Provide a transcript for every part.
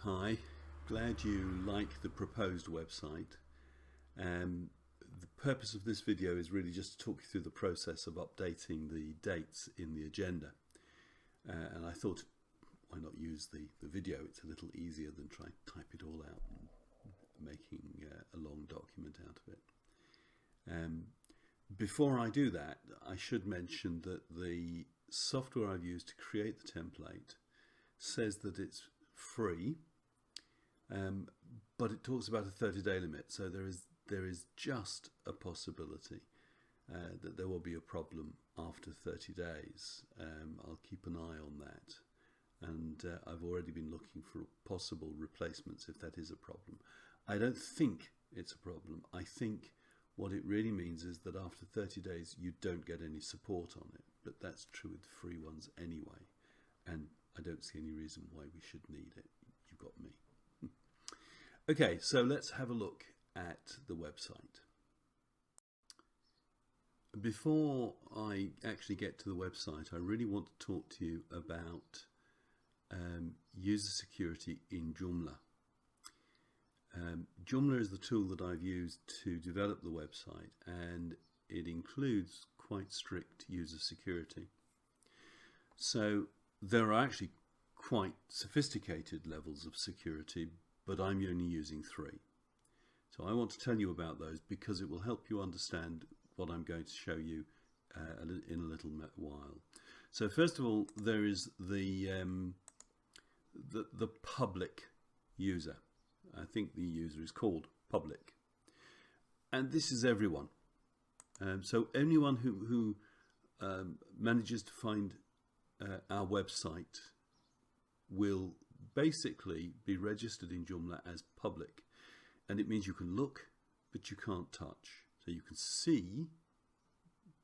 Hi, glad you like the proposed website. The purpose of this video is really just to talk you through the process of updating the dates in the agenda. And I thought, why not use the video? It's a little easier than trying to type it all out and making a long document out of it. Before I do that, I should mention that the software I've used to create the template says that it's free, but it talks about a 30-day limit, so there is just a possibility that there will be a problem after 30 days. I'll keep an eye on that, and I've already been looking for possible replacements if that is a problem. I don't think it's a problem. I think what it really means is that after 30 days you don't get any support on it, but that's true with free ones anyway, and I don't see any reason why we should need it. You've got me. Okay, so let's have a look at the website. Before I actually get to the website, I really want to talk to you about user security in Joomla. Joomla is the tool that I've used to develop the website, and it includes quite strict user security. So there are actually quite sophisticated levels of security, but I'm only using 3. So I want to tell you about those because it will help you understand what I'm going to show you in a little while. So first of all, there is the public user. I think the user is called public, and this is everyone. So anyone who manages to find our website will basically be registered in Joomla as public, and it means you can look but you can't touch. So you can see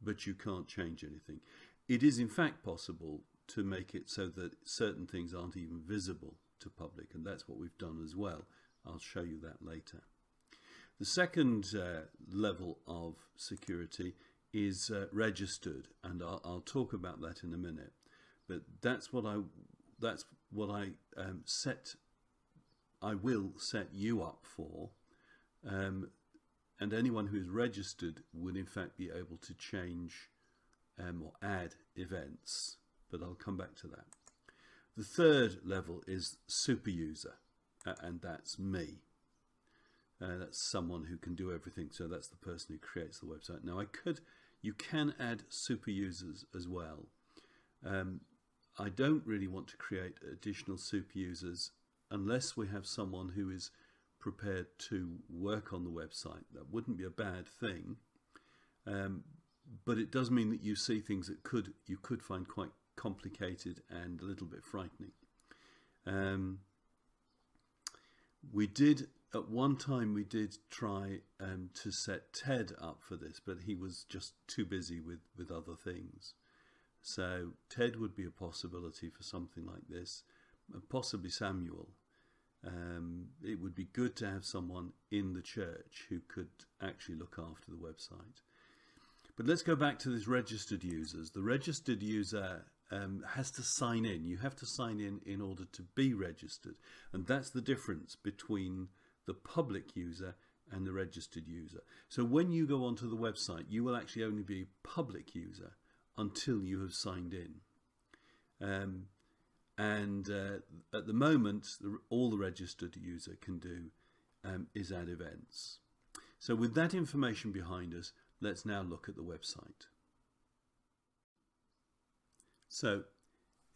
but you can't change anything. It is in fact possible to make it so that certain things aren't even visible to public, and that's what we've done as well. I'll show you that later. The second level of security is registered, and I'll talk about that in a minute. But that's what I will set you up for, and anyone who is registered would in fact be able to change or add events, but I'll come back to that. The third level is super user, and that's me. That's someone who can do everything, so that's the person who creates the website. Now you can add super users as well. I don't really want to create additional super users unless we have someone who is prepared to work on the website. That wouldn't be a bad thing, but it does mean that you see things that you could find quite complicated and a little bit frightening. At one time we did try to set Ted up for this, but he was just too busy with other things. So Ted would be a possibility for something like this, possibly Samuel. It would be good to have someone in the church who could actually look after the website. But let's go back to these registered users. The registered user has to sign in. You have to sign in order to be registered, and that's the difference between the public user and the registered user. So when you go onto the website, you will actually only be a public user until you have signed in. At the moment, all the registered user can do is add events. So with that information behind us, let's now look at the website. So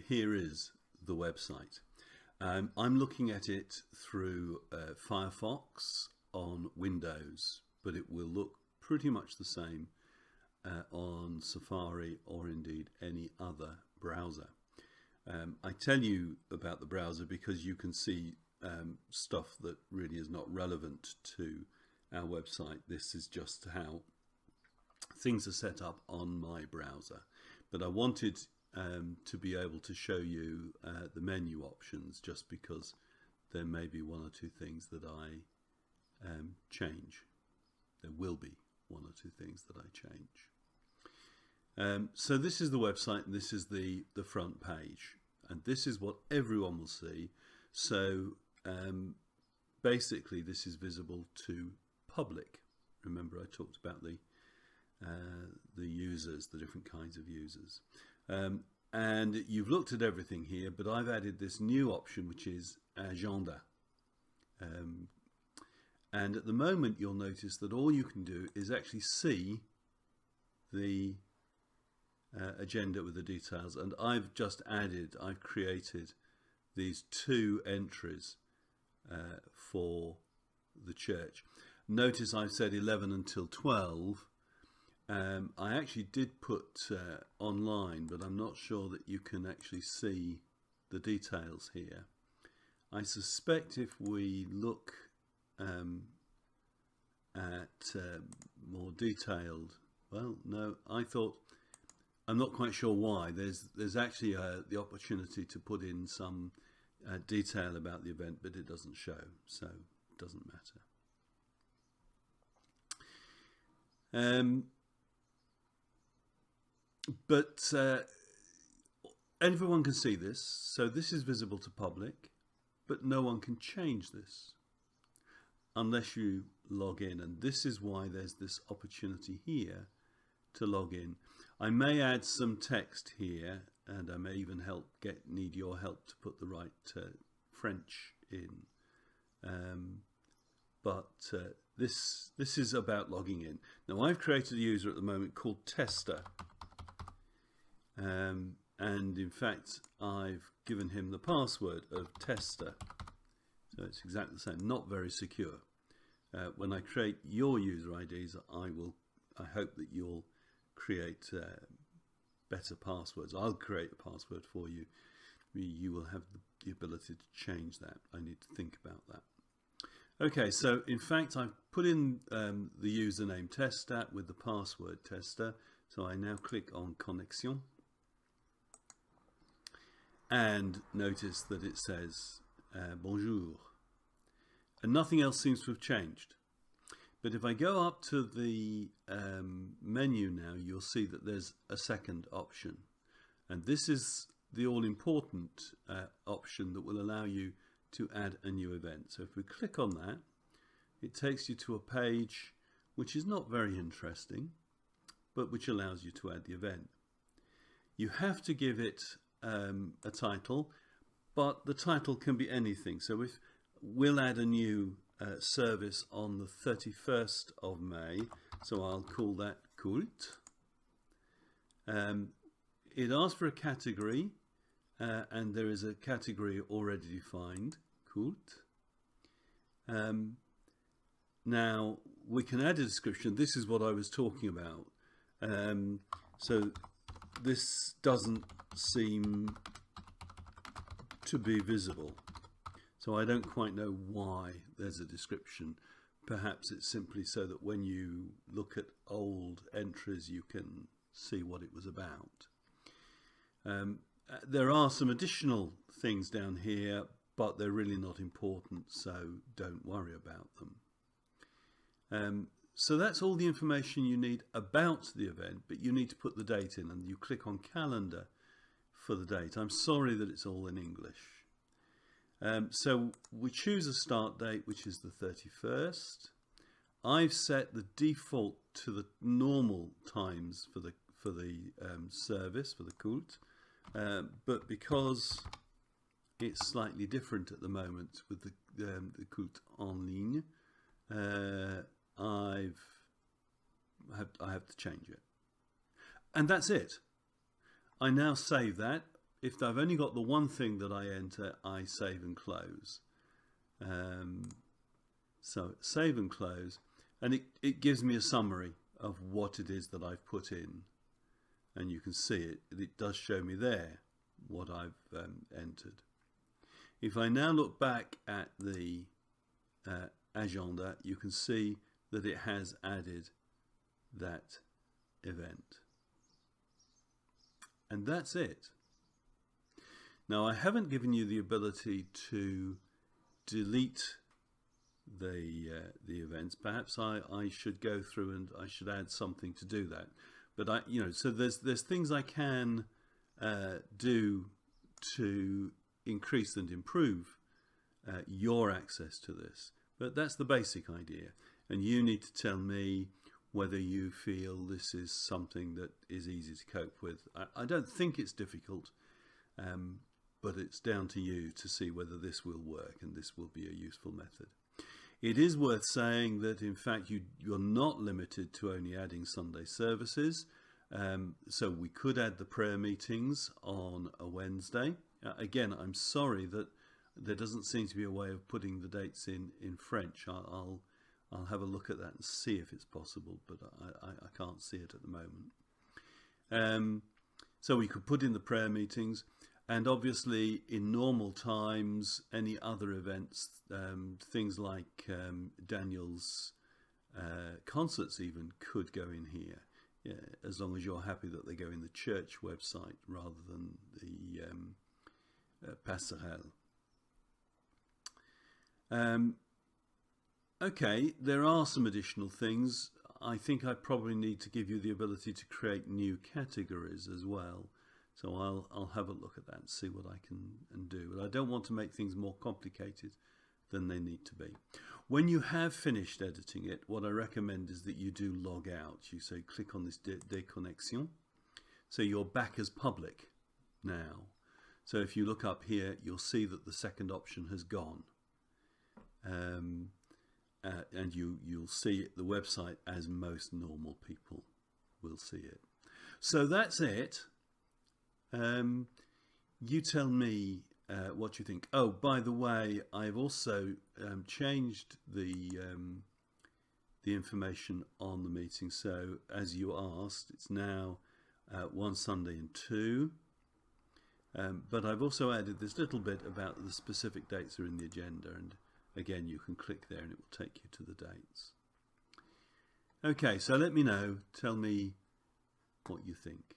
here is the website. I'm looking at it through Firefox on Windows, but it will look pretty much the same on Safari or indeed any other browser. I tell you about the browser because you can see stuff that really is not relevant to our website. This is just how things are set up on my browser, but I wanted to be able to show you the menu options, just because there may be one or two things that I change. There will be one or two things that I change. So this is the website, and this is the front page, and this is what everyone will see. So basically this is visible to public. Remember I talked about the users, the different kinds of users. And you've looked at everything here, but I've added this new option, which is Agenda. And at the moment, you'll notice that all you can do is actually see the agenda with the details. And I've created these 2 entries for the church. Notice I've said 11 until 12. I actually did put online, but I'm not sure that you can actually see the details here. I suspect if we look at more detailed, well, no, I'm not quite sure why. There's actually the opportunity to put in some detail about the event, but it doesn't show, so it doesn't matter. But everyone can see this, so this is visible to public, but no one can change this unless you log in, and this is why there's this opportunity here to log in. I may add some text here, and I may even need your help to put the right French in. But this is about logging in. Now I've created a user at the moment called Tester. And in fact I've given him the password of Tester, so it's exactly the same, not very secure. When I create your user IDs, I hope that you'll create better passwords. I'll create a password for you. You will have the ability to change that. I need to think about that. Okay, so in fact I've put in the username Testat with the password Tester. So I now click on Connexion. And notice that it says bonjour, and nothing else seems to have changed. But if I go up to the menu now, you'll see that there's a second option, and this is the all-important option that will allow you to add a new event. So if we click on that, it takes you to a page which is not very interesting, but which allows you to add the event. You have to give it a title, but the title can be anything. So if we'll add a new service on the 31st of May, so I'll call that Cult. It asks for a category, and there is a category already defined, Cult. Now we can add a description. This is what I was talking about. So this doesn't seem to be visible, so I don't quite know why there's a description. Perhaps it's simply so that when you look at old entries you can see what it was about. There are some additional things down here, but they're really not important, so don't worry about them. So that's all the information you need about the event, but you need to put the date in, and you click on calendar for the date. I'm sorry that it's all in English. So we choose a start date, which is the 31st. I've set the default to the normal times for the service, for the cult, but because it's slightly different at the moment with the cult en ligne, I have to change it, and that's it. I now save that. If I've only got the one thing that I enter, I save and close. So save and close, and it gives me a summary of what it is that I've put in, and you can see it. It does show me there what I've entered. If I now look back at the agenda, you can see that it has added that event. And that's it. Now I haven't given you the ability to delete the events. Perhaps I should go through and I should add something to do that. But so there's things I can do to increase and improve your access to this. But that's the basic idea. And you need to tell me whether you feel this is something that is easy to cope with. I don't think it's difficult, but it's down to you to see whether this will work and this will be a useful method. It is worth saying that, in fact, you're not limited to only adding Sunday services. So we could add the prayer meetings on a Wednesday. Again, I'm sorry that there doesn't seem to be a way of putting the dates in French. I'll have a look at that and see if it's possible, but I can't see it at the moment. So we could put in the prayer meetings, and obviously in normal times, any other events, things like Daniel's concerts even could go in here, as long as you're happy that they go in the church website rather than the Passerelle. Okay, there are some additional things. I think I probably need to give you the ability to create new categories as well. So I'll have a look at that and see what I can do. But I don't want to make things more complicated than they need to be. When you have finished editing it, what I recommend is that you do log out. You say click on this déconnexion. So you're back as public now. So if you look up here, you'll see that the second option has gone. And you'll see the website as most normal people will see it. So that's it. You tell me what you think. Oh, by the way, I've also changed the information on the meeting. So as you asked, it's now 1 Sunday and 2. But I've also added this little bit about the specific dates are in the agenda, and again, you can click there and it will take you to the dates. Okay, so let me know. Tell me what you think.